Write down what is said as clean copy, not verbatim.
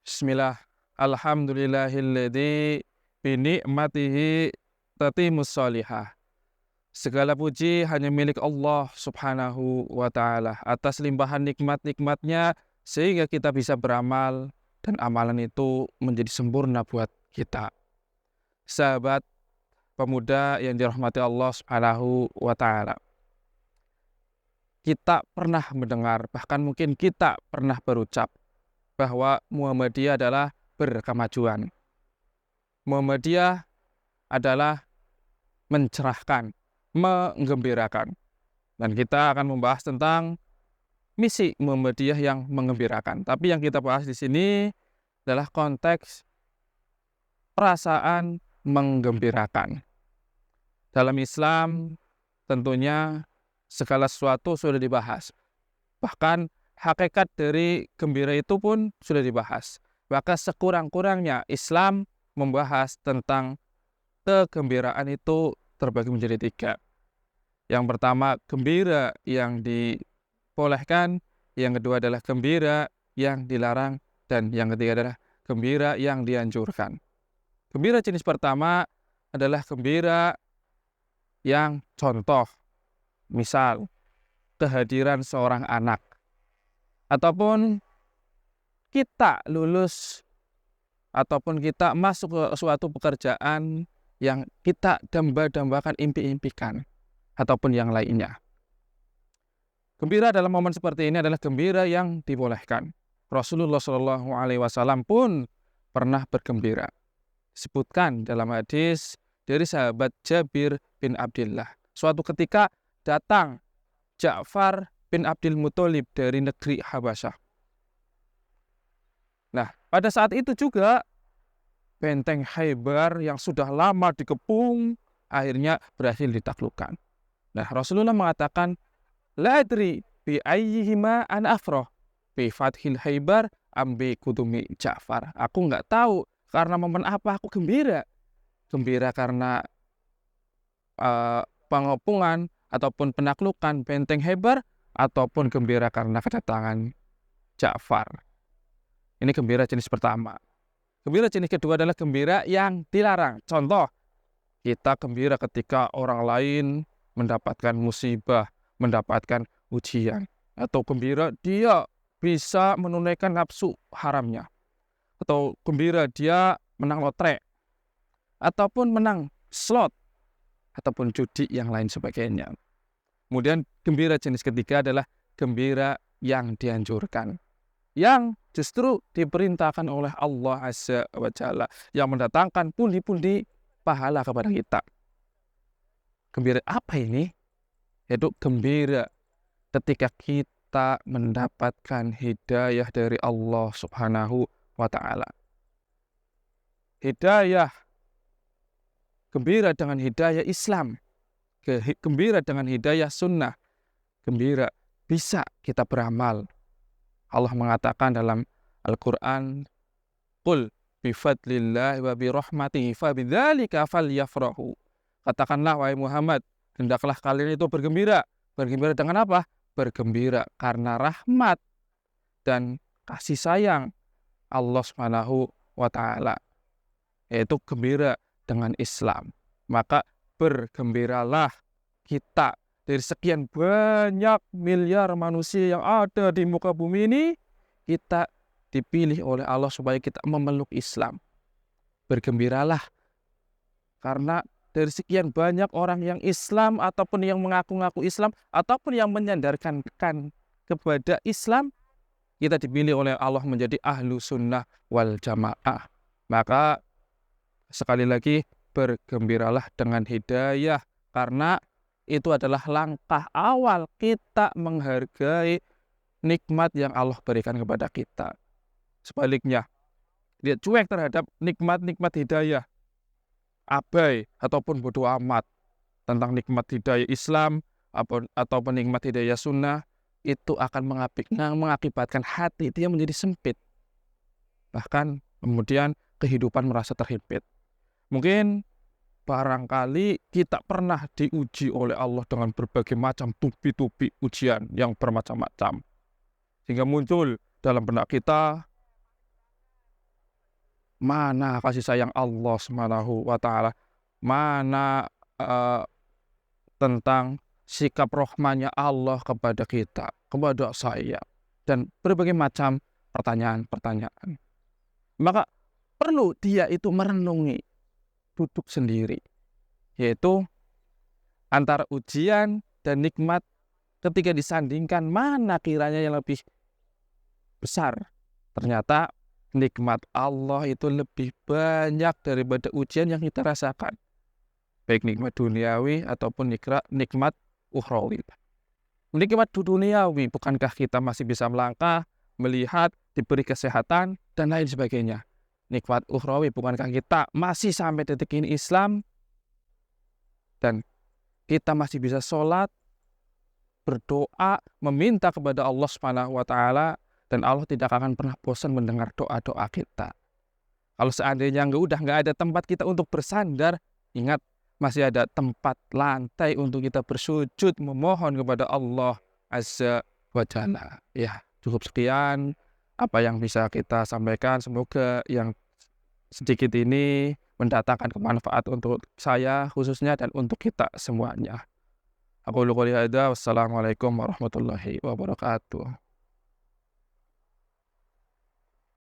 Bismillah. Alhamdulillahilladzi binikmatihi tatimmus sholihah. Segala puji hanya milik Allah Subhanahu wa Ta'ala atas limpahan nikmat-nikmatnya sehingga kita bisa beramal dan amalan itu menjadi sempurna buat kita. Sahabat pemuda yang dirahmati Allah Subhanahu wa Ta'ala. Kita pernah mendengar, bahkan mungkin kita pernah berucap bahwa Muhammadiyah adalah berkemajuan. Muhammadiyah adalah mencerahkan, menggembirakan. Dan kita akan membahas tentang misi Muhammadiyah yang mengembirakan. Tapi yang kita bahas di sini adalah konteks perasaan menggembirakan. Dalam Islam tentunya segala sesuatu sudah dibahas. Bahkan hakikat dari gembira itu pun sudah dibahas. Maka sekurang-kurangnya Islam membahas tentang kegembiraan itu terbagi menjadi 3. Yang pertama, gembira yang dibolehkan. Yang kedua adalah gembira yang dilarang. Dan yang ketiga adalah gembira yang dianjurkan. Gembira jenis pertama adalah gembira yang contoh. Misal, kehadiran seorang anak. Ataupun kita lulus ataupun kita masuk ke suatu pekerjaan yang kita damba-dambakan, impi-impikan ataupun yang lainnya. Gembira dalam momen seperti ini adalah gembira yang dibolehkan. Rasulullah SAW pun pernah bergembira. Disebutkan dalam hadis dari sahabat Jabir bin Abdullah. Suatu ketika datang Ja'far bin Abdul Muthalib dari negeri Habasyah. Nah, pada saat itu juga benteng Khaybar yang sudah lama dikepung akhirnya berhasil ditaklukkan. Nah, Rasulullah mengatakan, "La adri bi ayyihima an afrah, bi fathil Khaybar am bi qudumi Ja'far." Aku nggak tahu karena momen apa aku gembira. Gembira karena pengepungan ataupun penaklukan benteng Khaybar ataupun gembira karena kedatangan Ja'far. Ini gembira jenis pertama. Gembira jenis kedua adalah gembira yang dilarang. Contoh, kita gembira ketika orang lain mendapatkan musibah, mendapatkan ujian. Atau gembira dia bisa menunaikan nafsu haramnya. Atau gembira dia menang lotre. Ataupun menang slot. Ataupun judi yang lain sebagainya. Kemudian gembira jenis ketiga adalah gembira yang dianjurkan. Yang justru diperintahkan oleh Allah Azza wa Jalla. Yang mendatangkan pundi-pundi pahala kepada kita. Gembira apa ini? Yaitu gembira ketika kita mendapatkan hidayah dari Allah Subhanahu wa Ta'ala. Hidayah. Gembira dengan hidayah Islam. Gembira dengan hidayah sunnah. Gembira bisa kita beramal. Allah mengatakan dalam Al-Quran, "Qul bifadlillahi wa birahmatihi fabidzalika falyafrahu." Katakanlah wahai Muhammad, hendaklah kalian itu bergembira. Bergembira dengan apa? Bergembira karena rahmat dan kasih sayang Allah Subhanahu wa Ta'ala. Yaitu gembira dengan Islam. Maka bergembiralah kita dari sekian banyak miliar manusia yang ada di muka bumi ini, kita dipilih oleh Allah supaya kita memeluk Islam. Bergembiralah. Karena dari sekian banyak orang yang Islam ataupun yang mengaku-ngaku Islam ataupun yang menyandarkan kepada Islam, kita dipilih oleh Allah menjadi ahlu sunnah wal jamaah. Maka sekali lagi bergembiralah dengan hidayah karena itu adalah langkah awal kita menghargai nikmat yang Allah berikan kepada kita. Sebaliknya, dia cuek terhadap nikmat-nikmat hidayah, abai ataupun bodoh amat tentang nikmat hidayah Islam ataupun nikmat hidayah sunnah, itu akan mengakibatkan hati dia menjadi sempit. Bahkan kemudian kehidupan merasa terhimpit. Mungkin barangkali kita pernah diuji oleh Allah dengan berbagai macam tupi-tupi ujian yang bermacam-macam. Sehingga muncul dalam benak kita mana kasih sayang Allah Subhanahu wa taala, mana eee, tentang sikap rahmanya Allah kepada kita, kepada saya, dan berbagai macam pertanyaan-pertanyaan. Maka perlu dia itu merenungi, duduk sendiri, yaitu antara ujian dan nikmat ketika disandingkan mana kiranya yang lebih besar. Ternyata nikmat Allah itu lebih banyak daripada ujian yang kita rasakan, baik nikmat duniawi ataupun nikmat ukhrawi. Nikmat duniawi, bukankah kita masih bisa melangkah, melihat, diberi kesehatan, dan lain sebagainya. Nikmat ukhrawi, bukankah kita masih sampai detik ini Islam, dan kita masih bisa sholat, berdoa, meminta kepada Allah Subhanahu wa taala, dan Allah tidak akan pernah bosan mendengar doa-doa kita. Kalau seandainya udah nggak ada tempat kita untuk bersandar, ingat masih ada tempat lantai untuk kita bersujud memohon kepada Allah Azza wa Jalla. Ya, cukup sekian apa yang bisa kita sampaikan. Semoga yang sedikit ini mendatangkan kemanfaat untuk saya khususnya dan untuk kita semuanya. Aku qouli hadza, wassalamualaikum warahmatullahi wabarakatuh.